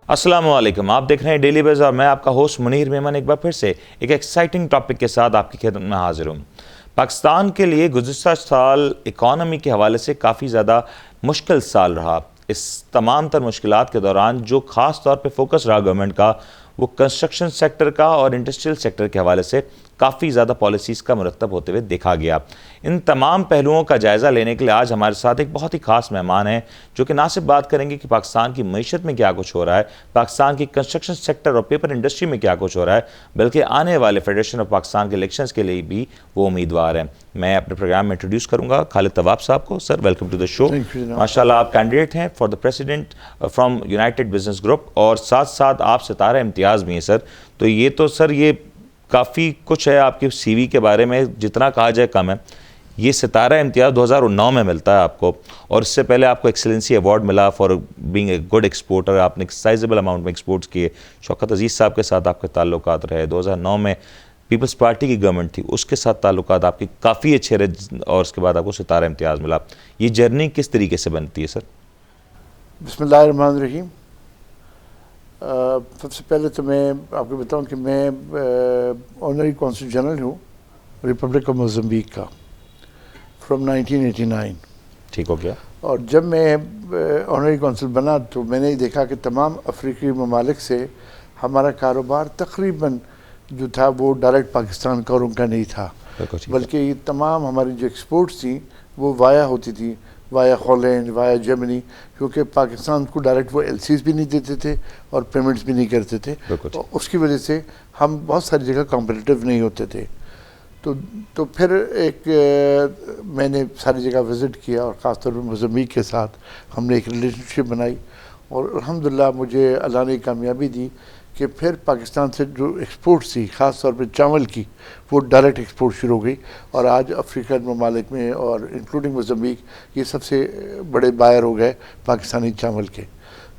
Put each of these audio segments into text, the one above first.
السلام علیکم، آپ دیکھ رہے ہیں ڈیلی بز اور میں آپ کا ہوسٹ منیر میمن ایک بار پھر سے ایک ایکسائٹنگ ٹاپک کے ساتھ آپ کی خدمت میں حاضر ہوں۔ پاکستان کے لیے گزشتہ سال اکانومی کے حوالے سے کافی زیادہ مشکل سال رہا۔ اس تمام تر مشکلات کے دوران جو خاص طور پہ فوکس رہا گورنمنٹ کا وہ کنسٹرکشن سیکٹر کا اور انڈسٹریل سیکٹر کے حوالے سے کافی زیادہ پالیسیز کا مرتب ہوتے ہوئے دیکھا گیا۔ ان تمام پہلوؤں کا جائزہ لینے کے لیے آج ہمارے ساتھ ایک بہت ہی خاص مہمان ہیں جو کہ نہ صرف بات کریں گے کہ پاکستان کی معیشت میں کیا کچھ ہو رہا ہے، پاکستان کی کنسٹرکشن سیکٹر اور پیپر انڈسٹری میں کیا کچھ ہو رہا ہے، بلکہ آنے والے فیڈریشن آف پاکستان کے الیکشنز کے لیے بھی وہ امیدوار ہیں۔ میں اپنے پروگرام میں انٹروڈیوس کروں گا خالد طواب صاحب کو۔ سر ویلکم ٹو دا شو۔ ماشاءاللہ آپ کینڈیڈیٹ ہیں for the president from United business group اور ساتھ ساتھ آپ ستارہ امتیاز بھی ہیں سر۔ تو یہ تو سر یہ کافی کچھ ہے آپ کی سی وی کے بارے میں، جتنا کہا جائے کم ہے۔ یہ ستارہ امتیاز 2009 میں ملتا ہے آپ کو، اور اس سے پہلے آپ کو ایکسلنسی ایوارڈ ملا for being a good exporter. آپ نے سائزیبل اماؤنٹ میں ایکسپورٹس کیے۔ شوکت عزیز صاحب کے ساتھ آپ کے تعلقات رہے۔ 2009 میں پیپلز پارٹی کی گورنمنٹ تھی، اس کے ساتھ تعلقات آپ کی کافی اچھے رہے اور اس کے بعد آپ کو ستارہ امتیاز ملا۔ یہ جرنی کس طریقے سے بنتی ہے سر؟ بسم اللہ الرحمن الرحیم۔ سب سے پہلے تو میں آپ کو بتاؤں کہ میں آنرری کونسل جنرل ہوں ریپبلک آف موزمبیق کا فرام 1989۔ ٹھیک ہو گیا۔ اور جب میں آنرری کونسل بنا تو میں نے دیکھا کہ تمام افریقی ممالک سے ہمارا کاروبار تقریباً جو تھا وہ ڈائریکٹ پاکستان کا اور ان کا نہیں تھا، بلکہ یہ تمام ہماری جو ایکسپورٹس تھیں وہ وایا ہوتی تھیں، وایا ہالینڈ، وایا جرمنی، کیونکہ پاکستان کو ڈائریکٹ وہ ایل سیز بھی نہیں دیتے تھے اور پیمنٹس بھی نہیں کرتے تھے۔ اس کی وجہ سے ہم بہت ساری جگہ کمپیٹیٹو نہیں ہوتے تھے۔ تو پھر میں نے ساری جگہ وزٹ کیا اور خاص طور پہ موزمبیق کے ساتھ ہم نے ایک ریلیشن شپ بنائی، اور الحمدللہ مجھے اللہ نے کامیابی دی کہ پھر پاکستان سے جو ایکسپورٹس تھی خاص طور پہ چاول کی وہ ڈائریکٹ ایکسپورٹ شروع ہو گئی، اور آج افریقن ممالک میں اور انکلوڈنگ موزمبیق یہ سب سے بڑے بائر ہو گئے پاکستانی چاول کے۔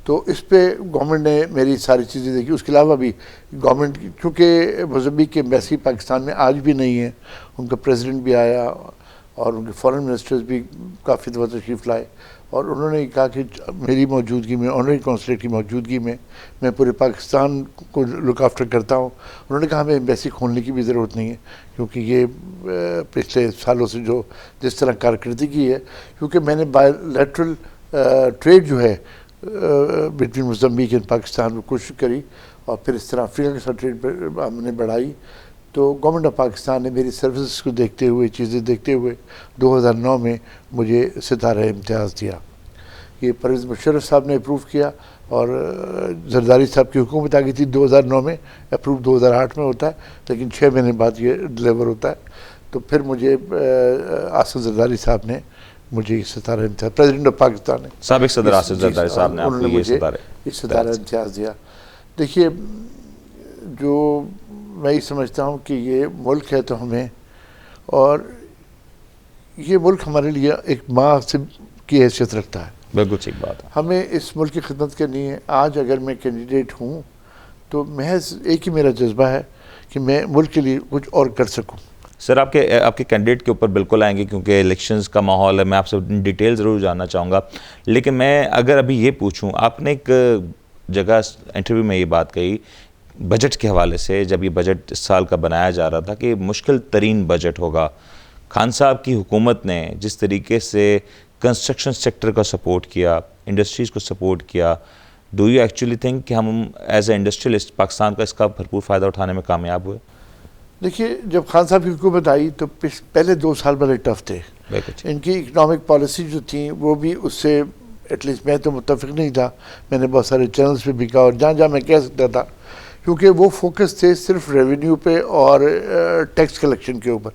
تو اس پہ گورنمنٹ نے میری ساری چیزیں دیکھی۔ اس کے علاوہ بھی گورنمنٹ کیونکہ موزمبیق کے ایمبیسی پاکستان میں آج بھی نہیں ہے، ان کا پریزیڈنٹ بھی آیا اور ان کے فارن منسٹرز بھی کافی دفعہ تشریف لائے، اور انہوں نے کہا کہ میری موجودگی میں، آنرری کونسلیٹ کی موجودگی میں پورے پاکستان کو لک آفٹر کرتا ہوں۔ انہوں نے کہا ہمیں ایمبیسی کھولنے کی بھی ضرورت نہیں ہے، کیونکہ یہ پچھلے سالوں سے جو جس طرح کارکردگی ہے، کیونکہ میں نے بائی لیٹرل ٹریڈ جو ہے بٹوین موزمبیق اینڈ پاکستان میں کوشش کری، اور پھر اس طرح افریقہ کے ساتھ ٹریڈ ہم نے بڑھائی۔ تو گورنمنٹ آف پاکستان نے میری سروسز کو دیکھتے ہوئے، چیزیں دیکھتے ہوئے 2009 میں مجھے ستارہ امتیاز دیا۔ یہ پرویز مشرف صاحب نے اپروو کیا، اور زرداری صاحب کی حکومت آ گئی تھی 2009 میں، اپروو 2008 میں ہوتا ہے، لیکن 6 مہینے بعد یہ ڈلیور ہوتا ہے۔ تو پھر مجھے آصف زرداری صاحب نے مجھے یہ ستارہ امتیاز، پریزیڈنٹ آف پاکستان نے، سابق صدر آصف زرداری صاحب نے آپ کو یہ ستارہ امتیاز دیا۔ دیکھیے، جو میں یہ سمجھتا ہوں کہ یہ ملک ہے تو ہمیں، اور یہ ملک ہمارے لیے ایک ماں سے کی حیثیت رکھتا ہے۔ بالکل ٹھیک بات ہے۔ ہمیں اس ملک کی خدمت کرنی ہے۔ آج اگر میں کینڈیڈیٹ ہوں تو محض ایک ہی میرا جذبہ ہے کہ میں ملک کے لیے کچھ اور کر سکوں۔ سر آپ کے کینڈیڈیٹ کے اوپر بالکل آئیں گے، کیونکہ الیکشنز کا ماحول ہے، میں آپ سے ڈیٹیل ضرور جاننا چاہوں گا، لیکن میں اگر ابھی یہ پوچھوں، آپ نے ایک جگہ انٹرویو میں یہ بات کہی بجٹ کے حوالے سے، جب یہ بجٹ اس سال کا بنایا جا رہا تھا کہ مشکل ترین بجٹ ہوگا۔ خان صاحب کی حکومت نے جس طریقے سے کنسٹرکشن سیکٹر کا سپورٹ کیا، انڈسٹریز کو سپورٹ کیا، ڈو یو ایکچولی تھنک کہ ہم ایز اے انڈسٹریلسٹ پاکستان کا اس کا بھرپور فائدہ اٹھانے میں کامیاب ہوئے؟ دیکھیے، جب خان صاحب کی حکومت آئی تو پہلے 2 سال بڑے ٹف تھے۔ ان کی اکنامک پالیسی جو تھیں وہ بھی اس سے ایٹ لیسٹ میں تو متفق نہیں تھا۔ میں نے بہت سارے چینلز پہ بھی کہا، اور جہاں میں کہہ سکتا تھا، کیونکہ وہ فوکس تھے صرف ریونیو پہ اور ٹیکس کلیکشن کے اوپر۔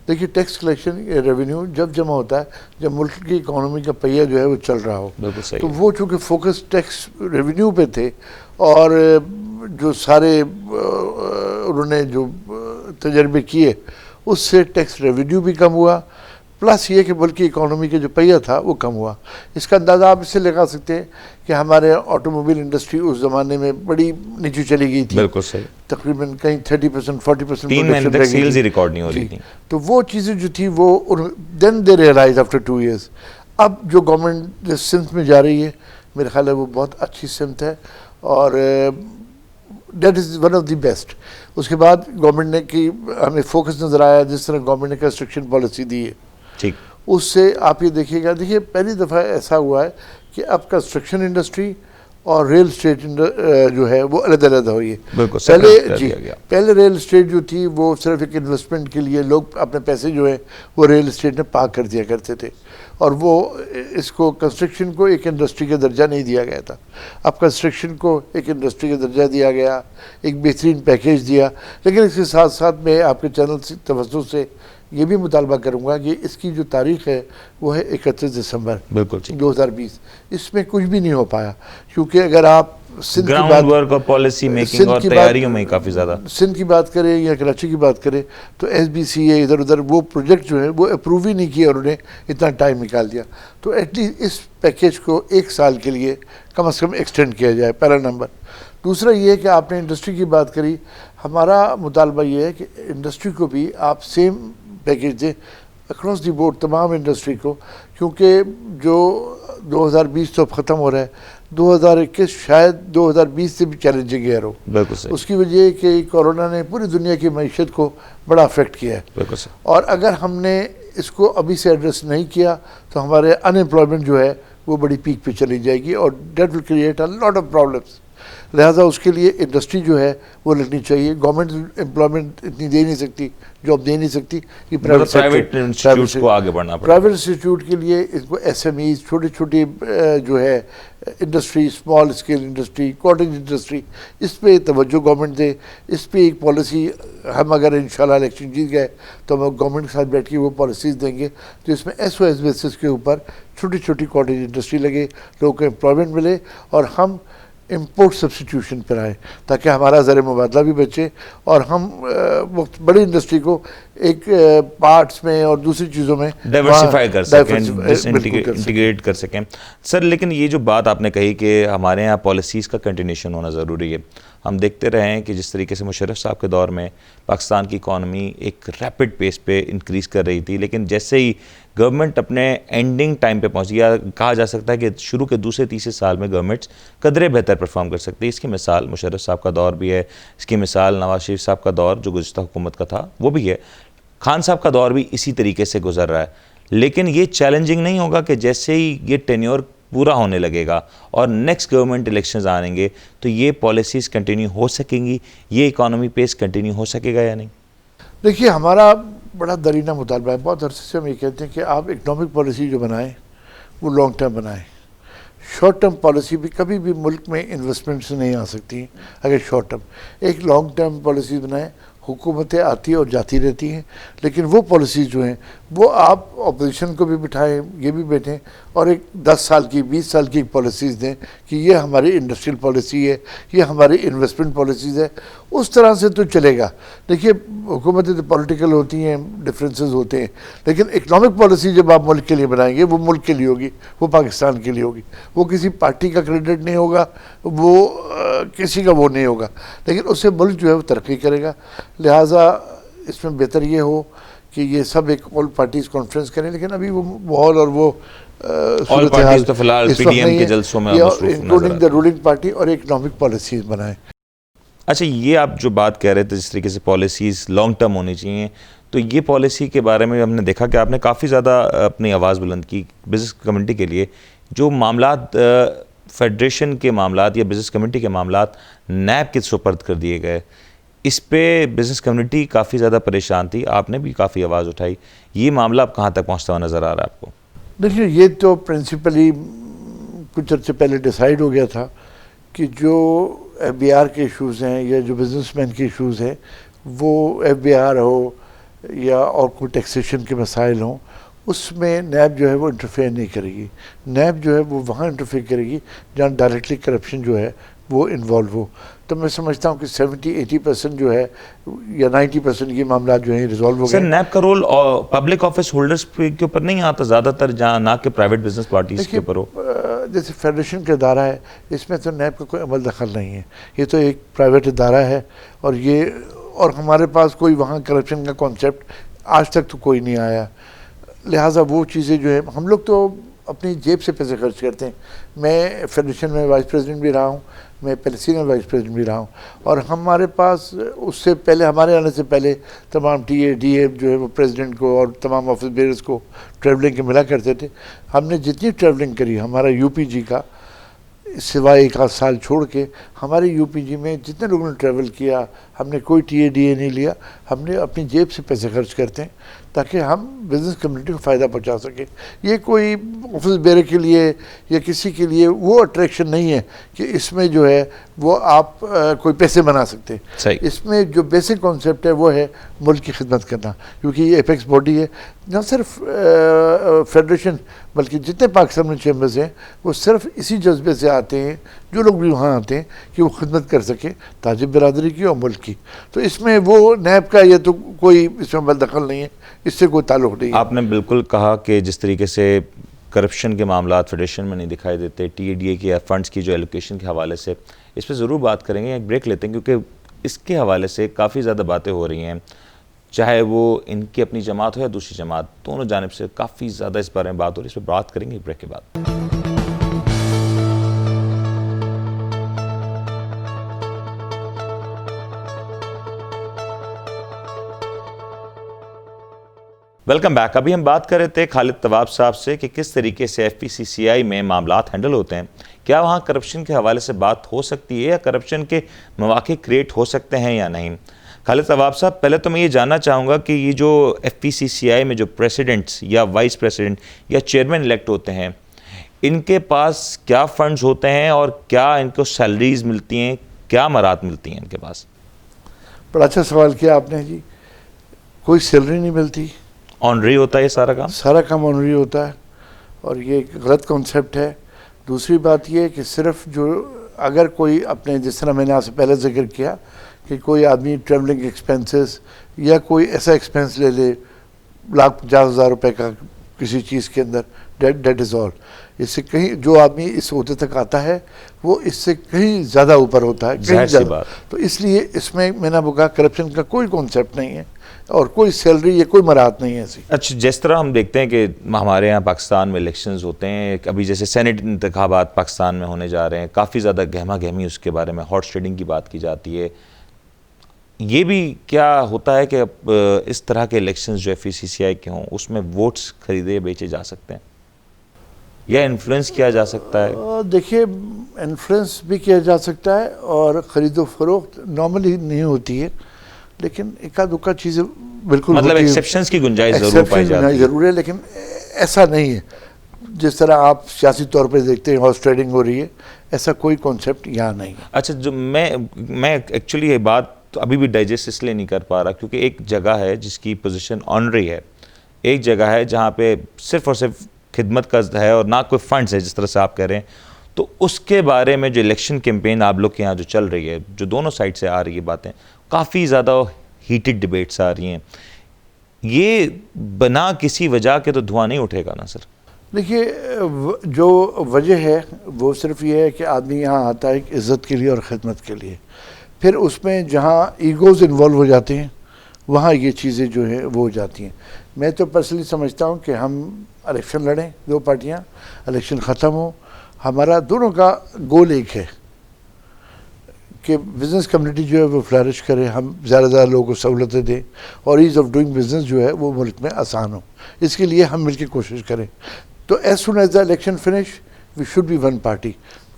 دیکھیے، ٹیکس کلیکشن ریونیو جب جمع ہوتا ہے جب ملک کی اکانومی کا پہیہ جو ہے وہ چل رہا ہو، تو وہ چونکہ فوکس ٹیکس ریونیو پہ تھے، اور جو سارے انہوں نے جو تجربے کیے اس سے ٹیکس ریونیو بھی کم ہوا، پلس یہ کہ ملک کی اکانومی کا جو پہیہ تھا وہ کم ہوا۔ اس کا اندازہ آپ اس سے لگا سکتے ہیں کہ ہمارے آٹو موبائل انڈسٹری اس زمانے میں بڑی نیچے چلی گئی تھی، بالکل صحیح، تقریباً کہیں 30% 40% 3 مہینے تک سیلز ہی ریکارڈ نہیں ہو رہی تھی۔ تو وہ چیزیں جو تھی وہ دین دے ریئلائز آفٹر 2 ایئرس۔ اب جو گورنمنٹ سمت میں جا رہی ہے، میرے خیال ہے وہ بہت اچھی سمت ہے، اور that is one of the best. اس کے بعد گورنمنٹ نے کی ہمیں فوکس نظر آیا جس طرح گورنمنٹ نے کنسٹرکشن پالیسی دی ہے, ٹھیک, اس سے آپ یہ دیکھیے گا. دیکھیے پہلی دفعہ ایسا ہوا ہے کہ اب کنسٹرکشن انڈسٹری اور ریل اسٹیٹ جو ہے وہ علیحدہ علیحدہ ہوئی ہے. پہلے ریل اسٹیٹ جو تھی وہ صرف ایک انویسٹمنٹ کے لیے لوگ اپنے پیسے جو ہے وہ ریل اسٹیٹ میں پارک کر دیا کرتے تھے, اور وہ اس کو کنسٹرکشن کو ایک انڈسٹری کا درجہ نہیں دیا گیا تھا. اب کنسٹرکشن کو ایک انڈسٹری کا درجہ دیا گیا, ایک بہترین پیکیج دیا. لیکن اس کے ساتھ ساتھ میں آپ کے چینل سے توجہ سے یہ بھی مطالبہ کروں گا کہ اس کی جو تاریخ ہے وہ ہے 31 دسمبر 2020. اس میں کچھ بھی نہیں ہو پایا, کیونکہ اگر آپ سندھ کی بات ورک اور پالیسی میکنگ اور تیاریوں میں کافی زیادہ سندھ کی بات کریں یا کراچی کی بات کریں تو ایس بی سی اے ادھر ادھر وہ پروجیکٹ جو ہے وہ اپروو ہی نہیں کیا, انہوں نے اتنا ٹائم نکال دیا. تو ایٹ لیسٹ اس پیکیج کو 1 سال کے لیے کم از کم ایکسٹینڈ کیا جائے, پہلا نمبر. دوسرا یہ ہے کہ آپ نے انڈسٹری کی بات کری, ہمارا مطالبہ یہ ہے کہ انڈسٹری کو بھی آپ سیم پیکیج دیں اکراس دی بورڈ تمام انڈسٹری کو, کیونکہ جو 2020 تو اب ختم ہو رہا ہے, 2021 شاید 2020 سے بھی چیلنجنگ ایئر ہو. اس کی وجہ ہے کہ کورونا نے پوری دنیا کی معیشت کو بڑا افیکٹ کیا ہے, اور اگر ہم نے اس کو ابھی سے ایڈریس نہیں کیا تو ہمارے ان ایمپلائمنٹ جو ہے وہ بڑی پیک پہ چلی جائے گی, اور that will create a lot of problems. لہٰذا اس کے لیے انڈسٹری جو ہے وہ لگنی چاہیے. گورنمنٹ امپلائمنٹ اتنی دے نہیں سکتی, جاب دے نہیں سکتی, کہ پرائیویٹ انسٹیٹیوٹس کو آگے بڑھنا پڑتا ہے. پرائیویٹ انسٹیٹیوٹ کے لیے اس کو ایس ایم ایز, چھوٹی چھوٹی جو ہے industry, small scale industry, cottage industry, اس پہ توجہ گورنمنٹ دے. اس پہ ایک پالیسی ہم اگر انشاءاللہ الیکشن جیت گئے تو ہم گورنمنٹ کے ساتھ بیٹھ کے وہ پالیسیز دیں گے تو اس میں ایس او ایس بیسس کے اوپر چھوٹی چھوٹی کاٹیج انڈسٹری لگے, لوگوں کو امپلائمنٹ ملے, اور ہم امپورٹ سبسٹیوشن پر آئے تاکہ ہمارا زر مبادلہ بھی بچے, اور ہم بڑی انڈسٹری کو ایک پارٹس میں اور دوسری چیزوں میں ڈائیورسیفائی کر سکیں, انٹیگریٹ کر سکیں. سر لیکن یہ جو بات آپ نے کہی کہ ہمارے یہاں پالیسیز کا کنٹینیوشن ہونا ضروری ہے, ہم دیکھتے رہے ہیں کہ جس طریقے سے مشرف صاحب کے دور میں پاکستان کی اکانومی ایک ریپڈ پیس پہ انکریز کر رہی تھی, لیکن جیسے ہی گورنمنٹ اپنے اینڈنگ ٹائم پہ پہنچ گیا, کہا جا سکتا ہے کہ شروع کے دوسرے تیسرے سال میں گورنمنٹس قدرے بہتر پرفارم کر سکتی ہے. اس کی مثال مشرف صاحب کا دور بھی ہے, اس کی مثال نواز شریف صاحب کا دور جو گزشتہ حکومت کا تھا وہ بھی ہے, خان صاحب کا دور بھی اسی طریقے سے گزر رہا ہے. لیکن یہ چیلنجنگ نہیں ہوگا کہ جیسے ہی یہ ٹینیور پورا ہونے لگے گا اور نیکسٹ گورنمنٹ الیکشنز آئیں گے تو یہ پالیسیز کنٹینیو ہو سکیں گی, یہ اکانومی پیس کنٹینیو ہو سکے گا یا نہیں؟ دیکھیے ہمارا بڑا درینہ مطالبہ ہے, بہت عرصے سے ہم یہ کہتے ہیں کہ آپ اکنامک پالیسی جو بنائیں وہ لانگ ٹرم بنائیں. شارٹ ٹرم پالیسی بھی کبھی بھی ملک میں انویسٹمنٹس نہیں آ سکتی اگر شارٹ ٹرم. ایک لانگ ٹرم پالیسی بنائیں. حکومتیں آتی اور جاتی رہتی ہیں, لیکن وہ پالیسیز جو ہیں وہ آپ اپوزیشن کو بھی بٹھائیں, یہ بھی بیٹھیں, اور ایک 10 سال کی 20 سال کی پالیسیز دیں کہ یہ ہماری انڈسٹریل پالیسی ہے, یہ ہماری انویسٹمنٹ پالیسیز ہے. اس طرح سے تو چلے گا. دیکھیے حکومتیں تو پولیٹیکل ہوتی ہیں, ڈفرینسز ہوتے ہیں, لیکن اکنامک پالیسی جب آپ ملک کے لیے بنائیں گے وہ ملک کے لیے ہوگی, وہ پاکستان کے لیے ہوگی. وہ کسی پارٹی کا کریڈٹ نہیں ہوگا, وہ کسی کا وہ نہیں ہوگا, لیکن اس سے ملک جو ہے وہ ترقی کرے گا. لہٰذا اس میں بہتر یہ ہو کہ یہ سب ایک آل پارٹیز کانفرنس کریں, لیکن ابھی وہ ماحول اور وہ آل پارٹیز تو فی الحال پی ڈی ایم کے جلسوں میں انکلوڈنگ دا رولنگ پارٹی, اور اکنامک پالیسیز بنائیں. اچھا, یہ آپ جو بات کہہ رہے تھے جس طریقے سے پالیسیز لانگ ٹرم ہونی چاہیے, تو یہ پالیسی کے بارے میں ہم نے دیکھا کہ آپ نے کافی زیادہ اپنی آواز بلند کی بزنس کمیونٹی کے لیے. جو معاملات فیڈریشن کے معاملات یا بزنس کمیونٹی کے معاملات نیب کے سپرد کر دیے گئے, اس پہ بزنس کمیونٹی کافی زیادہ پریشان تھی, آپ نے بھی کافی آواز اٹھائی. یہ معاملہ اب کہاں تک پہنچتا ہوا نظر آ رہا ہے آپ کو؟ دیکھیے یہ تو پرنسپلی کچھ عرصے پہلے ڈیسائیڈ ہو گیا تھا کہ جو ایف بی آر کے ایشوز ہیں یا جو بزنس مین کے ایشوز ہیں, وہ ایف بی آر ہو یا اور کوئی ٹیکسیشن کے مسائل ہوں, اس میں نیب جو ہے وہ انٹرفیئر نہیں کرے گی. نیب جو ہے وہ وہاں انٹرفیئر کرے گی جہاں ڈائریکٹلی کرپشن جو ہے وہ انوالو ہو. تو میں سمجھتا ہوں کہ 70-80% جو ہے یا 90% یہ معاملات جو ہیں ریزالو ہو گئے. سر نیب کا رول پبلک آفس ہولڈرز کے اوپر نہیں آتا زیادہ تر, جہاں نہ کہ پرائیویٹ بزنس پارٹیز کے اوپر ہو؟ جیسے فیڈریشن کا ادارہ ہے, اس میں تو نیب کا کوئی عمل دخل نہیں ہے, یہ تو ایک پرائیویٹ ادارہ ہے, اور ہمارے پاس کوئی وہاں کرپشن کا کانسیپٹ آج تک تو کوئی نہیں آیا. لہٰذا وہ چیزیں جو ہیں ہم لوگ تو اپنی جیب سے پیسے خرچ کرتے ہیں. میں فیڈریشن میں وائس پریزیڈنٹ بھی رہا ہوں, میں پیلسٹین میں وائس پریزیڈنٹ بھی رہا ہوں, اور ہمارے پاس اس سے پہلے, ہمارے آنے سے پہلے تمام ٹی اے جو ہے وہ پریزیڈنٹ کو اور تمام آفس بیئرز کو ٹریولنگ کے ملا کرتے تھے. ہم نے جتنی ٹریولنگ کری, ہمارا یو پی جی کا سوائے ایک آدھ سال چھوڑ کے, ہمارے یو پی جی میں جتنے لوگوں نے ٹریول کیا, ہم نے کوئی ٹی اے نہیں لیا. ہم نے اپنی جیب سے پیسے خرچ کرتے ہیں تاکہ ہم بزنس کمیونٹی کو فائدہ پہنچا سکیں. یہ کوئی آفس بیرے کے لیے یا کسی کے لیے وہ اٹریکشن نہیں ہے کہ اس میں جو ہے وہ آپ کوئی پیسے بنا سکتے ہیں. اس میں جو بیسک کانسیپٹ ہے وہ ہے ملک کی خدمت کرنا, کیونکہ یہ ایپیکس باڈی ہے. نہ صرف فیڈریشن بلکہ جتنے پاکستان میں چیمبرز ہیں وہ صرف اسی جذبے سے آتے ہیں, جو لوگ بھی وہاں آتے ہیں, کہ وہ خدمت کر سکیں تاجر برادری کی اور ملک کی. تو اس میں وہ نیب کا یہ تو کوئی اس میں بددخل نہیں ہے, اس سے کوئی تعلق نہیں ہے. آپ نے بالکل کہا کہ جس طریقے سے کرپشن کے معاملات فیڈریشن میں نہیں دکھائی دیتے, ٹی اے ڈی اے کے فنڈز کی جو ایلوکیشن کے حوالے سے, اس پہ ضرور بات کریں گے. ایک بریک لیتے ہیں کیونکہ اس کے حوالے سے کافی زیادہ باتیں ہو رہی ہیں, چاہے وہ ان کی اپنی جماعت ہو یا دوسری جماعت, دونوں جانب سے کافی زیادہ اس بارے میں بات ہو رہی ہے. اس پہ بات کریں گے بریک کے بعد. Welcome back. ابھی ہم بات کر رہے تھے خالد طواب صاحب سے کہ کس طریقے سے ایف پی سی سی آئی میں معاملات ہینڈل ہوتے ہیں. کیا وہاں کرپشن کے حوالے سے بات ہو سکتی ہے یا کرپشن کے مواقع کریٹ ہو سکتے ہیں یا نہیں؟ خالد طواب صاحب, پہلے تو میں یہ جاننا چاہوں گا کہ یہ جو ایف پی سی سی آئی میں جو پریسیڈنٹس یا وائس پریسیڈنٹ یا چیئرمین الیکٹ ہوتے ہیں, ان کے پاس کیا فنڈز ہوتے ہیں اور کیا ان کو سیلریز ملتی ہیں, کیا مراد ملتی ہیں ان کے پاس؟ بڑا اچھا سوال کیا آپ نے جی. کوئی سیلری نہیں ملتی, آنری ہوتا ہے یہ سارا کام آنری ہوتا ہے, اور یہ ایک غلط کانسیپٹ ہے. دوسری بات یہ ہے کہ صرف جو اگر کوئی اپنے, جس طرح میں نے آپ سے پہلے ذکر کیا کہ کوئی آدمی ٹریولنگ ایکسپینسز یا کوئی ایسا ایکسپینس لے لے 1,50,000 روپے کا کسی چیز کے اندر, دیٹ از آل. اس سے کہیں جو آدمی اس عہدے تک آتا ہے وہ اس سے کہیں زیادہ اوپر ہوتا ہے, کہیں زیادہ. تو اس لیے اس میں نے کہا کرپشن کا کوئی کانسیپٹ نہیں ہے اور کوئی سیلری یا کوئی مراد نہیں ہے ایسی. اچھا, جس طرح ہم دیکھتے ہیں کہ ہمارے یہاں پاکستان میں الیکشنز ہوتے ہیں, ابھی جیسے سینٹ انتخابات پاکستان میں ہونے جا رہے ہیں, کافی زیادہ گہما گہمی اس کے بارے میں ہارس ٹریڈنگ کی بات کی جاتی ہے. یہ بھی کیا ہوتا ہے کہ اس طرح کے الیکشنز جو ایف پی سی سی آئی کے ہوں اس میں ووٹس خریدے بیچے جا سکتے ہیں یا انفلوئنس کیا جا سکتا ہے؟ دیکھیے, انفلوئنس بھی کیا جا سکتا ہے اور خرید و فروخت نارملی نہیں ہوتی ہے, لیکن ایک دکا چیزیں بالکل مطلب ایکسیپشنز کی گنجائش ضرور پائی جاتی ہے. ضرور ہے, لیکن ایسا نہیں ہے جس طرح آپ سیاسی طور پہ دیکھتے ہیں ہارس ٹریڈنگ ہو رہی ہے, ایسا کوئی کانسیپٹ یہاں نہیں ہے. اچھا, جو میں ایکچولی یہ بات ابھی بھی ڈائجسٹ اس لیے نہیں کر پا رہا کیونکہ ایک جگہ ہے جس کی پوزیشن آنری ہے, ایک جگہ ہے جہاں پہ صرف اور صرف خدمت کا ہے اور نہ کوئی فنڈز ہے جس طرح سے آپ کہہ رہے ہیں. تو اس کے بارے میں جو الیکشن کیمپین آپ لوگ کے یہاں جو چل رہی ہے, جو دونوں سائڈ سے آ رہی ہے باتیں, کافی زیادہ ہیٹڈ ڈیبیٹس آ رہی ہیں, یہ بنا کسی وجہ کے تو دھواں نہیں اٹھے گا نا سر؟ دیکھیے, جو وجہ ہے وہ صرف یہ ہے کہ آدمی یہاں آتا ہے عزت کے لیے اور خدمت کے لیے. پھر اس میں جہاں ایگوز انوالو ہو جاتے ہیں وہاں یہ چیزیں جو ہیں وہ ہو جاتی ہیں. میں تو پرسنلی سمجھتا ہوں کہ ہم الیکشن لڑیں, دو پارٹیاں, الیکشن ختم ہو, ہمارا دونوں کا گول ایک ہے کہ بزنس کمیونٹی جو ہے وہ فلرش کرے, ہم زیادہ زیادہ لوگوں کو سہولتیں دیں اور ایز آف ڈوئنگ بزنس جو ہے وہ ملک میں آسان ہو. اس کے لیے ہم مل کے کوشش کریں. تو as soon as the election finish we should be one party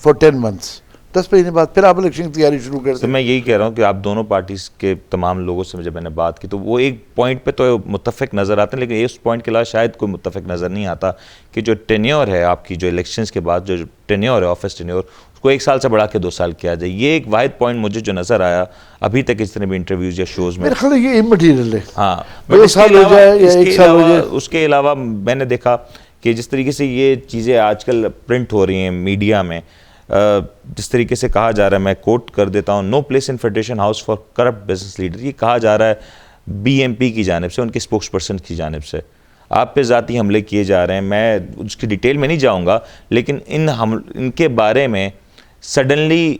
for 10 months. 10 مہینے بعد پھر آپ الیکشن کی تیاری شروع کر دیں. میں یہی کہہ رہا ہوں کہ آپ دونوں پارٹیز کے تمام لوگوں سے جب میں نے بات کی تو وہ ایک پوائنٹ پہ تو متفق نظر آتے ہیں, لیکن اس پوائنٹ کے علاوہ شاید کوئی متفق نظر نہیں آتا کہ جو ٹینیور ہے آپ کی, جو الیکشنز کے بعد جو ٹینیور ہے, آفس ٹینیور, اس کو 1 سال سے بڑھا کے 2 سال کیا جائے. یہ ایک واحد پوائنٹ مجھے جو نظر آیا ابھی تک اس طرح بھی انٹرویوز یا شوز میں. میرے خیال یہ امٹیریل ہے. ہاں, 2 سال ہو جائے یا 1 سال ہو جائے. اس کے علاوہ میں نے دیکھا کہ جس طریقے سے یہ چیزیں آج کل پرنٹ ہو رہی ہیں میڈیا میں, جس طریقے سے کہا جا رہا ہے, میں کوٹ کر دیتا ہوں, no place in Federation House for corrupt business leader. یہ کہا جا رہا ہے بی ایم پی کی جانب سے, ان کے اسپوکس پرسن کی جانب سے آپ پہ ذاتی حملے کیے جا رہے ہیں. میں اس کی ڈیٹیل میں نہیں جاؤں گا, لیکن ان کے بارے میں سڈنلی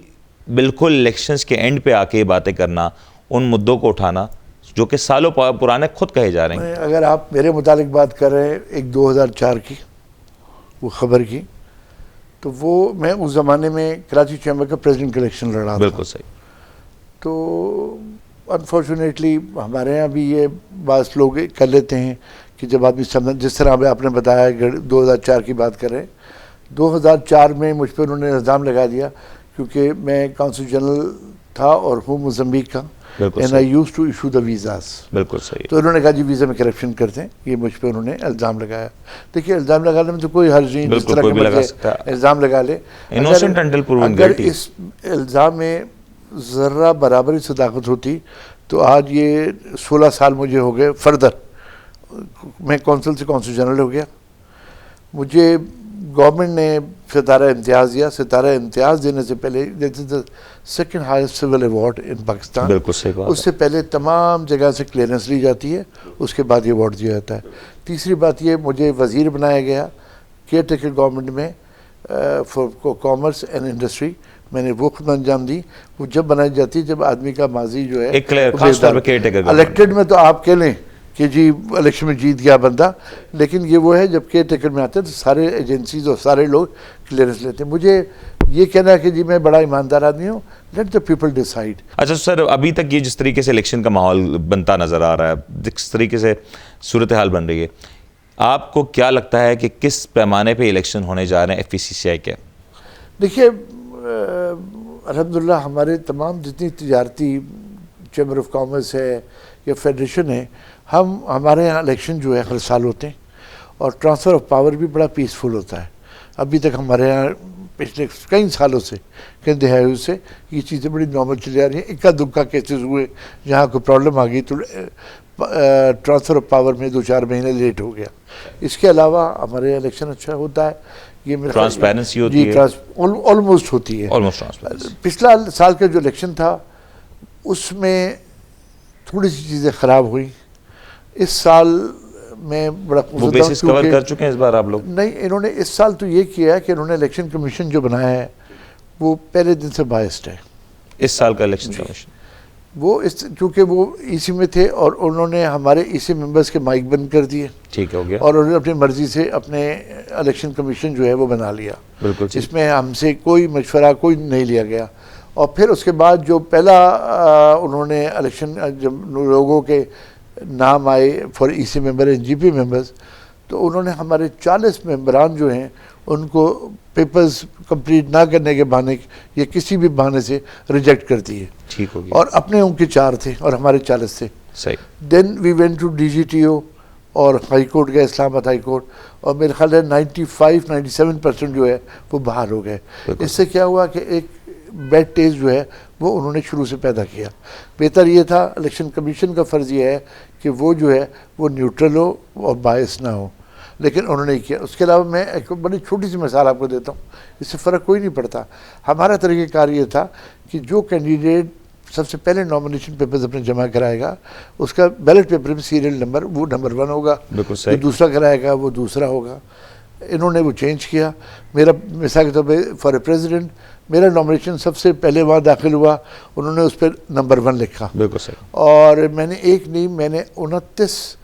بالکل الیکشنز کے اینڈ پہ آ کے یہ باتیں کرنا, ان مدعوں کو اٹھانا جو کہ سالوں پرانے خود کہے جا رہے ہیں. اگر آپ میرے متعلق بات کر رہے ہیں ایک 2004 کی, وہ خبر کی. تو وہ میں اس زمانے میں کراچی چیمبر کا پریزیڈنٹ کا الیکشن لڑا تھا. بالکل صحیح. تو انفارچونیٹلی ہمارے یہاں بھی یہ بعض لوگ کر لیتے ہیں کہ جب آدمی جس طرح آپ نے بتایا 2004 کی بات کر رہے ہیں, 2004 میں مجھ پہ انہوں نے الزام لگا دیا کیونکہ میں کونسل جنرل تھا اور ہوں موزمبیق کا, and I used to issue the visas. بالکل صحیح. تو انہوں نے کہا جی ویزا میں کرپشن کرتے ہیں, یہ مجھ پہ انہوں نے الزام لگایا. دیکھیے الزام لگانے میں تو کوئی حرج نہیں, جس طرح کے الزام لگا لے. اگر اس الزام میں ذرہ برابری صداقت ہوتی تو آج یہ 16 سال مجھے ہو گئے فردر, میں کونسل سے کونسل جنرل ہو گیا. مجھے گورنمنٹ نے ستارہ امتیاز دیا. ستارہ امتیاز دینے سے پہلے سیکنڈ ہائیسٹ سول ایوارڈ ان پاکستان. بالکل صحیح بات. اس سے پہلے تمام جگہ سے کلیئرنس لی جاتی ہے, اس کے بعد یہ ایوارڈ دیا جاتا ہے. تیسری بات یہ, مجھے وزیر بنایا گیا کیئر ٹیکر گورنمنٹ میں فار کامرس اینڈ انڈسٹری. میں نے وہ خدمت انجام دی. وہ جب بنائی جاتی ہے جب آدمی کا ماضی جو ہے الیکٹڈ میں تو آپ کہہ لیں کہ جی الیکشن میں جیت گیا بندہ, لیکن یہ وہ ہے جب کیئر ٹیکر میں آتے ہیں تو سارے ایجنسیز اور سارے لوگ کلیئرنس لیتے ہیں. مجھے یہ کہنا ہے کہ جی میں بڑا ایماندار آدمی ہوں, لیٹ دا پیپل ڈیسائیڈ. اچھا سر, ابھی تک یہ جس طریقے سے الیکشن کا ماحول بنتا نظر آ رہا ہے, جس طریقے سے صورتحال بن رہی ہے, آپ کو کیا لگتا ہے کہ کس پیمانے پہ الیکشن ہونے جا رہے ہیں FECCI کے؟ دیکھیے الحمدللہ ہمارے تمام جتنی تجارتی چیمبر آف کامرس ہے یا فیڈریشن ہے, ہمارے یہاں الیکشن جو ہے ہر سال ہوتے ہیں اور ٹرانسفر آف پاور بھی بڑا پیسفل ہوتا ہے. ابھی تک ہمارے یہاں پچھلے کئی سالوں سے, کئی دہائیوں سے یہ چیزیں بڑی نارمل چلی جا رہی ہیں. اکا دکا کیسز ہوئے جہاں کوئی پرابلم آ گئی تو ٹرانسفر آف پاور میں 2-4 مہینے لیٹ ہو گیا. اس کے علاوہ ہمارے الیکشن اچھا ہوتا ہے. یہ میرا ٹرانسپیرنسی ہوتی ہے, آلموسٹ ہوتی ہے. پچھلا سال کا جو الیکشن تھا اس میں تھوڑی سی چیزیں خراب ہوئیں. اس سال میں بڑا وہ بیسس کور کر چکے ہیں اس بار آپ لوگ؟ نہیں, انہوں نے اس سال تو یہ کیا ہے کہ انہوں نے الیکشن کمیشن جو بنایا ہے وہ پہلے دن سے بائسڈ ہے. اس سال کا الیکشن کمیشن وہ چونکہ وہ ای سی میں تھے اور انہوں نے ہمارے ای سی ممبرس کے مائک بند کر دیے. ٹھیک ہو گیا. اور انہوں نے اپنی مرضی سے اپنے الیکشن کمیشن جو ہے وہ بنا لیا. بالکل. اس میں ہم سے کوئی مشورہ کوئی نہیں لیا گیا. اور پھر اس کے بعد جو پہلا انہوں نے الیکشن جب لوگوں کے نام آئے for E C member and G P members, تو انہوں نے ہمارے 40 ممبران جو ہیں ان کو پیپرز کمپلیٹ نہ کرنے کے بہانے یا کسی بھی بہانے سے ریجیکٹ کر دیے. ٹھیک ہو گیا. اور اپنے ان کے 4 تھے اور ہمارے 40 تھے. صحیح. دین وی وینٹ ٹو DGTO اور ہائی کورٹ گئے, اسلام آباد ہائی کورٹ, اور میرے خیال ہے 95-97% جو ہے وہ باہر ہو گئے. اس سے کیا ہوا کہ ایک بیڈ ٹیسٹ جو ہے وہ انہوں نے شروع سے پیدا کیا. بہتر یہ تھا, الیکشن کمیشن کا فرض یہ ہے کہ وہ جو ہے وہ نیوٹرل ہو اور باعث نہ ہو, لیکن انہوں نے کیا. اس کے علاوہ میں ایک بڑی چھوٹی سی مثال آپ کو دیتا ہوں, اس سے فرق کوئی نہیں پڑتا. ہمارا طریقہ کار یہ تھا کہ جو کینڈیڈیٹ سب سے پہلے نامنیشن پیپرز اپنے جمع کرائے گا اس کا بیلٹ پیپر میں سیریل نمبر وہ نمبر 1 ہوگا, جو دوسرا کرائے گا وہ دوسرا ہوگا. انہوں نے وہ چینج کیا. میرا مثال کے طور پہ فار اے پریزیڈنٹ میرا نامنیشن سب سے پہلے وہاں داخل ہوا, انہوں نے اس پہ نمبر 1 لکھا. بالکل صحیح. اور میں نے ایک نہیں, میں نے 29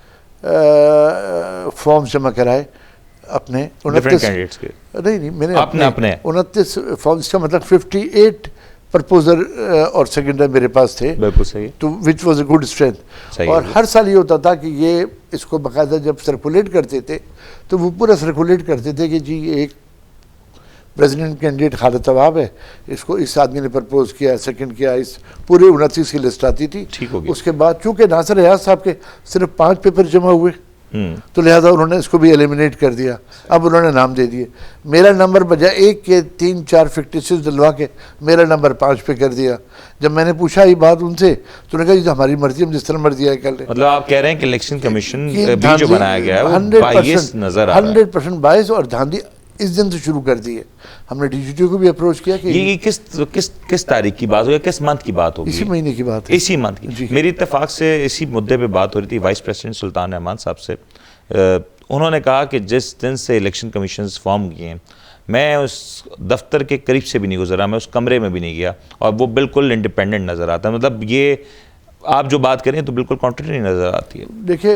فارمز جمع کرائے اپنے 29 نہیں میں نے اپنے 29 فارمز کا مطلب 58 پرپوزر اور سیکنڈر میرے پاس تھے. بالکل صحیح. تو which was a good strength. اور ہر سال یہ ہوتا تھا کہ یہ اس کو باقاعدہ جب سرکولیٹ کرتے تھے تو وہ پورا سرکولیٹ کرتے تھے کہ جی ایک پریزیڈنٹ کینڈیڈیٹ خالد طواب ہے, اس کو اس آدمی نے پرپوز کیا, سیکنڈ کیا, اس پورے 29 کی لسٹ آتی تھی. اس کے بعد چونکہ ناصر ریاض صاحب کے صرف 5 پیپر جمع ہوئے تو لہذا انہوں نے اس کو بھی ایلیمنیٹ کر دیا. اب انہوں نے نام دے دیے. میرا نمبر بجائے 1 کے 3-4 فکٹیشنز دلوا کے میرا نمبر 5 پہ کر دیا. جب میں نے پوچھا یہ بات ان سے تو انہوں نے کہا یہ ہماری مرضی, ہم جس طرح مرضی ہے کر لیں. مطلب آپ کہہ رہے ہیں کہ الیکشن کمیشن بھی جو بنایا گیا ہے وہ بائیس نظر آ رہا ہے. 100% بائیس اور دھاندلی اس دن سے شروع کر دی ہے. ہم نے DGTO کو بھی اپروچ کیا کہ یہ کس تاریخ کی بات ہو یا کس منتھ کی بات ہوگی؟ اسی مہینے کی بات ہے. اسی منتھ کی. میری اتفاق سے اسی مدعے پہ بات ہو رہی تھی وائس پریزیڈنٹ سلطان رحمان صاحب سے. انہوں نے کہا کہ جس دن سے الیکشن کمیشنز فارم کیے ہیں میں اس دفتر کے قریب سے بھی نہیں گزرا, میں اس کمرے میں بھی نہیں گیا, اور وہ بالکل انڈیپینڈنٹ نظر آتا ہے. مطلب یہ آپ جو بات کریں تو بالکل کانٹریڈکٹری نظر آتی ہے. دیکھیں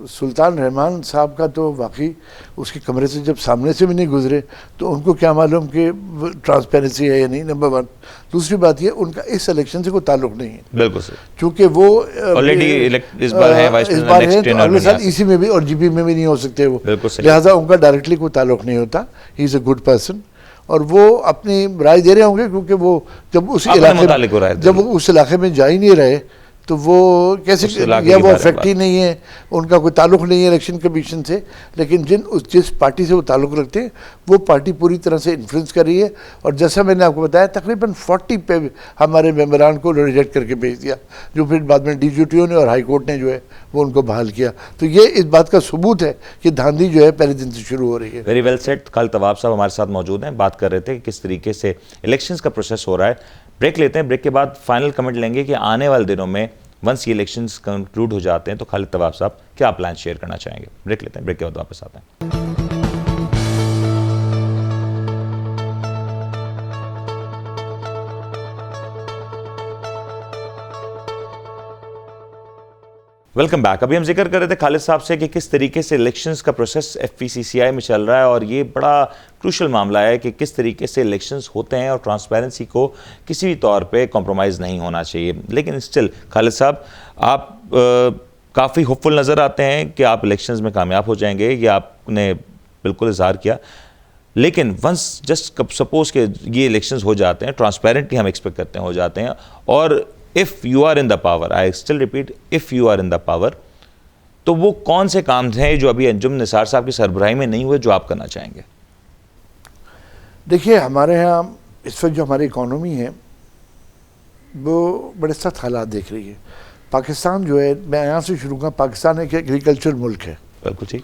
سلطان رحمان صاحب کا تو واقعی اس کے کمرے سے جب سامنے سے بھی نہیں گزرے تو ان کو کیا معلوم کہ ٹرانسپیرنسی ہے یا نہیں، نمبر 1۔ دوسری بات یہ ان کا اس الیکشن سے کوئی تعلق نہیں ہے، بالکل صحیح، چونکہ وہ اس بار ہے تو اگلے سال اسی میں بھی اور جی پی میں بھی نہیں ہو سکتے وہ، لہٰذا ان کا ڈائریکٹلی کوئی تعلق نہیں ہوتا۔ ہی از اے گڈ پرسن، اور وہ اپنی رائے دے رہے ہوں گے، کیونکہ وہ جب اس علاقے میں جا ہی نہیں رہے تو وہ کیسے، یا وہ افیکٹ ہی نہیں ہے، ان کا کوئی تعلق نہیں ہے الیکشن کمیشن سے، لیکن جس پارٹی سے وہ تعلق رکھتے ہیں وہ پارٹی پوری طرح سے انفلوئنس کر رہی ہے، اور جیسا میں نے آپ کو بتایا تقریباً 40 پہ ہمارے ممبران کو ریجیکٹ کر کے بھیج دیا، جو پھر بعد میں ڈی جی ٹی او نے اور ہائی کورٹ نے جو ہے وہ ان کو بحال کیا۔ تو یہ اس بات کا ثبوت ہے کہ دھاندلی جو ہے پہلے دن سے شروع ہو رہی ہے۔ Very well said. Khalid Tawab sahab ہمارے ساتھ موجود ہیں، بات کر رہے تھے کہ کس طریقے سے الیکشنز کا پروسیس ہو رہا ہے۔ بریک لیتے ہیں، بریک کے بعد فائنل کمنٹ لیں گے کہ آنے والے دنوں میں ونس یہ الیکشنز کنکلوڈ ہو جاتے ہیں تو خالد طواب صاحب کیا پلان شیئر کرنا چاہیں گے۔ بریک لیتے ہیں، بریک کے بعد واپس آتے ہیں۔ Welcome back. ابھی ہم ذکر کر رہے تھے خالد صاحب سے کہ کس طریقے سے الیکشنز کا پروسیس ایف پی سی سی آئی میں چل رہا ہے، اور یہ بڑا کروشل معاملہ ہے کہ کس طریقے سے الیکشنز ہوتے ہیں اور ٹرانسپیرنسی کو کسی بھی طور پہ کمپرومائز نہیں ہونا چاہیے۔ لیکن اسٹل خالد صاحب آپ کافی ہوپ فل نظر آتے ہیں کہ آپ الیکشنز میں کامیاب ہو جائیں گے، یہ آپ نے بالکل اظہار کیا، لیکن ونس جسٹ سپوز کہ یہ الیکشنز ہو جاتے ہیں، ٹرانسپیرنٹلی ہم ایکسپیکٹ کرتے ہیں ہو جاتے ہیں، اور if you are in the power, I still repeat, if you are in the power، تو وہ کون سے کام ہیں جو ابھی انجم نثار صاحب کی سربراہی میں نہیں ہوئے جو آپ کرنا چاہیں گے؟ دیکھیے ہمارے ہاں اس وقت جو ہماری اکانومی ہے وہ بڑے سخت حالات دیکھ رہی ہے۔ پاکستان جو ہے، میں یہاں سے شروع کروں، پاکستان ایک ایگریکلچر ملک ہے، بالکل ٹھیک،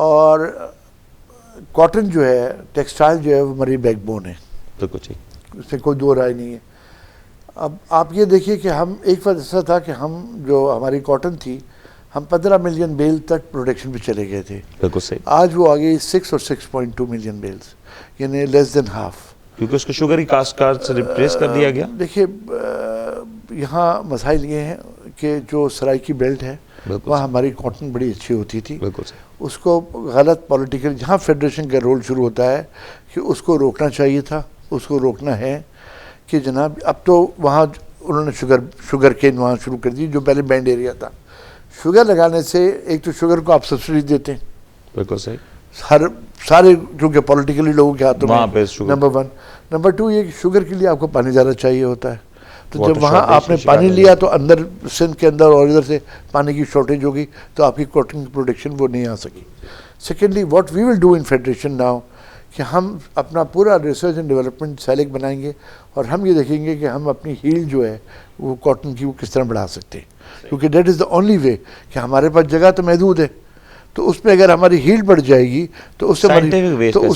اور کاٹن جو ہے، ٹیکسٹائل جو ہے، وہ ہماری بیک بون ہے، بالکل ٹھیک، اس سے کوئی دو رائے نہیں ہے۔ اب آپ یہ دیکھیے کہ ہم ایک وقت ایسا تھا کہ ہم جو ہماری کاٹن تھی، ہم 15 ملین بیل تک پروڈکشن پہ چلے گئے تھے، بالکل صحیح۔ آج وہ آگے 6 اور 6.2 ملین بیلز، یعنی لیس دین ہاف، کیونکہ اس کو شوگر کی کاشتکار سے ریپلیس کر دیا گیا۔ دیکھیے یہاں مسائل یہ ہیں کہ جو سرائی کی بیلٹ ہے وہاں ہماری کاٹن بڑی اچھی ہوتی تھی، اس کو غلط پولیٹیکل، جہاں فیڈریشن کا رول شروع ہوتا ہے کہ اس کو روکنا چاہیے تھا، اس کو روکنا ہے کہ جناب اب تو وہاں انہوں نے شوگر کین وہاں شروع کر دی، جو پہلے بینڈ ایریا تھا۔ شوگر لگانے سے ایک تو شوگر کو آپ سبسڈی دیتے ہیں، بالکل صحیح، سارے کیونکہ پولیٹیکلی لوگوں کے ہاتھوں میں، نمبر 1۔ نمبر 2 یہ کہ شوگر کے لیے آپ کو پانی زیادہ چاہیے ہوتا ہے، تو جب وہاں آپ نے پانی لیا تو اندر سندھ کے اندر اور ادھر سے پانی کی شارٹیج ہوگی، تو آپ کی کاٹن کی پروڈکشن وہ نہیں آ سکی۔ Secondly what we will do in federation now, کہ ہم اپنا پورا ریسرچ اینڈ ڈیولپمنٹ سیلک بنائیں گے، اور ہم یہ دیکھیں گے کہ ہم اپنی ہیل جو ہے وہ کاٹن کی وہ کس طرح بڑھا سکتے ہیں، کیونکہ that is the only way, کہ ہمارے پاس جگہ تو محدود ہے، تو اس میں اگر ہماری ہیل بڑھ جائے گی تو اس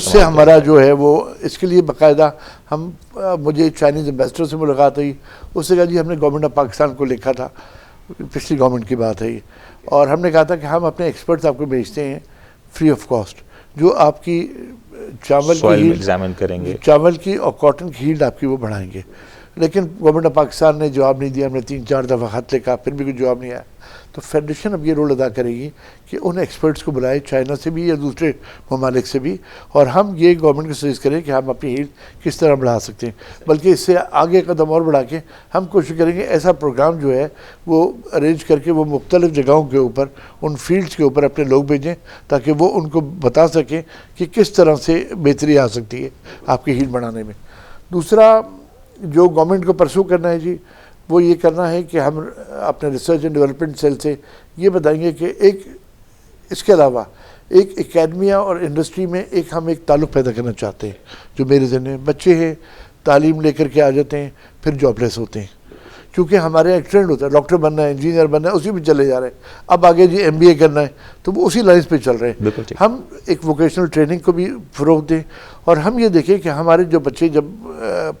سے ہمارا جو ہے وہ، اس کے لیے باقاعدہ ہم، مجھے چائنیز ایمبیسڈر سے ملاقات ہوئی، اس سے کہا جی ہم نے گورنمنٹ آف پاکستان کو لکھا تھا، پچھلی گورنمنٹ کی بات ہے یہ، اور ہم نے کہا تھا کہ ہم اپنے ایکسپرٹس آپ کو بھیجتے ہیں فری آف کاسٹ، جو آپ کی چاول کی اور کاٹن کی ہیلڈ آپ کی وہ بڑھائیں گے۔ لیکن گورنمنٹ آف پاکستان نے جواب نہیں دیا، ہم نے 3-4 دفعہ خط لکھا، پھر بھی کوئی جواب نہیں آیا۔ تو فیڈریشن اب یہ رول ادا کرے گی کہ ان ایکسپرٹس کو بلائے، چائنا سے بھی یا دوسرے ممالک سے بھی، اور ہم یہ گورنمنٹ کو سجیسٹ کریں کہ ہم اپنی ہیلڈ کس طرح بڑھا سکتے ہیں، بلکہ اس سے آگے قدم اور بڑھا کے ہم کوشش کریں گے ایسا پروگرام جو ہے وہ ارینج کر کے وہ مختلف جگہوں کے اوپر، ان فیلڈز کے اوپر اپنے لوگ بھیجیں، تاکہ وہ ان کو بتا سکیں کہ کس طرح سے بہتری آ سکتی ہے آپ کی ہیلڈ بڑھانے میں۔ دوسرا جو گورنمنٹ کو پرسو کرنا ہے جی، وہ یہ کرنا ہے کہ ہم اپنے ریسرچ اینڈ ڈیولپمنٹ سیل سے یہ بتائیں گے کہ ایک اس کے علاوہ ایک اکیڈمیا اور انڈسٹری میں ہم ایک تعلق پیدا کرنا چاہتے ہیں، جو میرے ذہن میں بچے ہیں تعلیم لے کر کے آ جاتے ہیں، پھر جاب لیس ہوتے ہیں، کیونکہ ہمارے ایک ٹرینڈ ہوتا ہے ڈاکٹر بننا ہے، انجینئر بننا ہے، اسی پہ چلے جا رہے ہیں، اب آگے جی MBA کرنا ہے تو وہ اسی لائنس پہ چل رہے ہیں۔ ہم ایک ووکیشنل ٹریننگ کو بھی فروغ دیں، اور ہم یہ دیکھیں کہ ہمارے جو بچے جب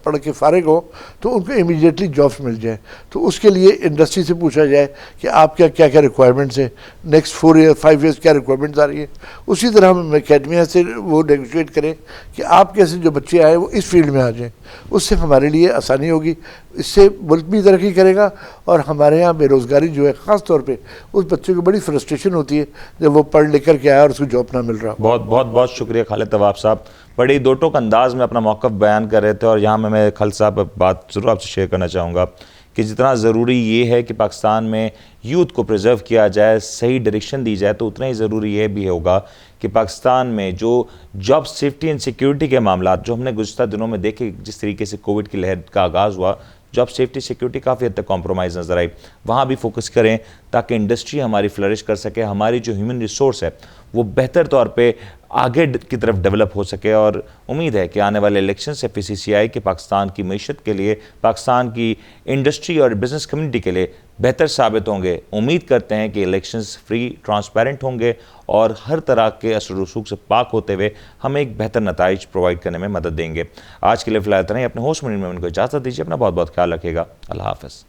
پڑھ کے فارغ ہو تو ان کو امیڈیٹلی جابس مل جائیں. تو اس کے لیے انڈسٹری سے پوچھا جائے کہ آپ کیا کیا ریکوائرمنٹس ہیں, نیکسٹ 4 ایئر 5 ایئرس کیا ریکوائرمنٹس آ رہی ہے. اسی طرح ہم اکیڈمیا سے وہ نیگوشیٹ کریں کہ آپ کیسے جو بچے آئے وہ اس فیلڈ میں آ جائیں. اس سے ہمارے لیے آسانی ہوگی, اس سے ملک بھی ترقی کرے گا, اور ہمارے یہاں بے روزگاری جو ہے خاص طور پہ اس بچے کو بڑی فرسٹریشن ہوتی ہے جب وہ پڑھ لکھ کر کے آیا اور اس کو جاب نہ مل رہا. بہت شکریہ خالد طواب صاحب, بڑی دو ٹوک انداز میں اپنا موقف بیان کر رہے تھے. اور یہاں میں خالد صاحب بات ضرور آپ سے شیئر کرنا چاہوں گا کہ جتنا ضروری یہ ہے کہ پاکستان میں یوتھ کو پریزرو کیا جائے, صحیح ڈائریکشن دی جائے, تو اتنا ہی ضروری یہ بھی ہوگا کہ پاکستان میں جو جاب سیفٹی اینڈ سیکیورٹی کے معاملات جو ہم نے گزشتہ دنوں میں دیکھے, جس طریقے سے کووڈ کی لہر کا آغاز ہوا, جاب سیفٹی سیکیورٹی کافی حد تک کمپرومائز نظر آئی, وہاں بھی فوکس کریں تاکہ انڈسٹری ہماری فلرش کر سکے, ہماری جو ہیومن ریسورس ہے وہ بہتر طور پہ آگے کی طرف ڈیولپ ہو سکے. اور امید ہے کہ آنے والے الیکشن سے PCCI کے پاکستان کی معیشت کے لیے, پاکستان کی انڈسٹری اور بزنس کمیونٹی کے لیے بہتر ثابت ہوں گے. امید کرتے ہیں کہ الیکشنز فری ٹرانسپیرنٹ ہوں گے اور ہر طرح کے اثر و رسوخ سے پاک ہوتے ہوئے ہمیں ایک بہتر نتائج پرووائڈ کرنے میں مدد دیں گے. آج کے لیے فی الحال اتنا ہی. اپنے ہوسٹ منیر میمن کو اجازت دیجیے. اپنا بہت خیال رکھیے گا. اللہ حافظ.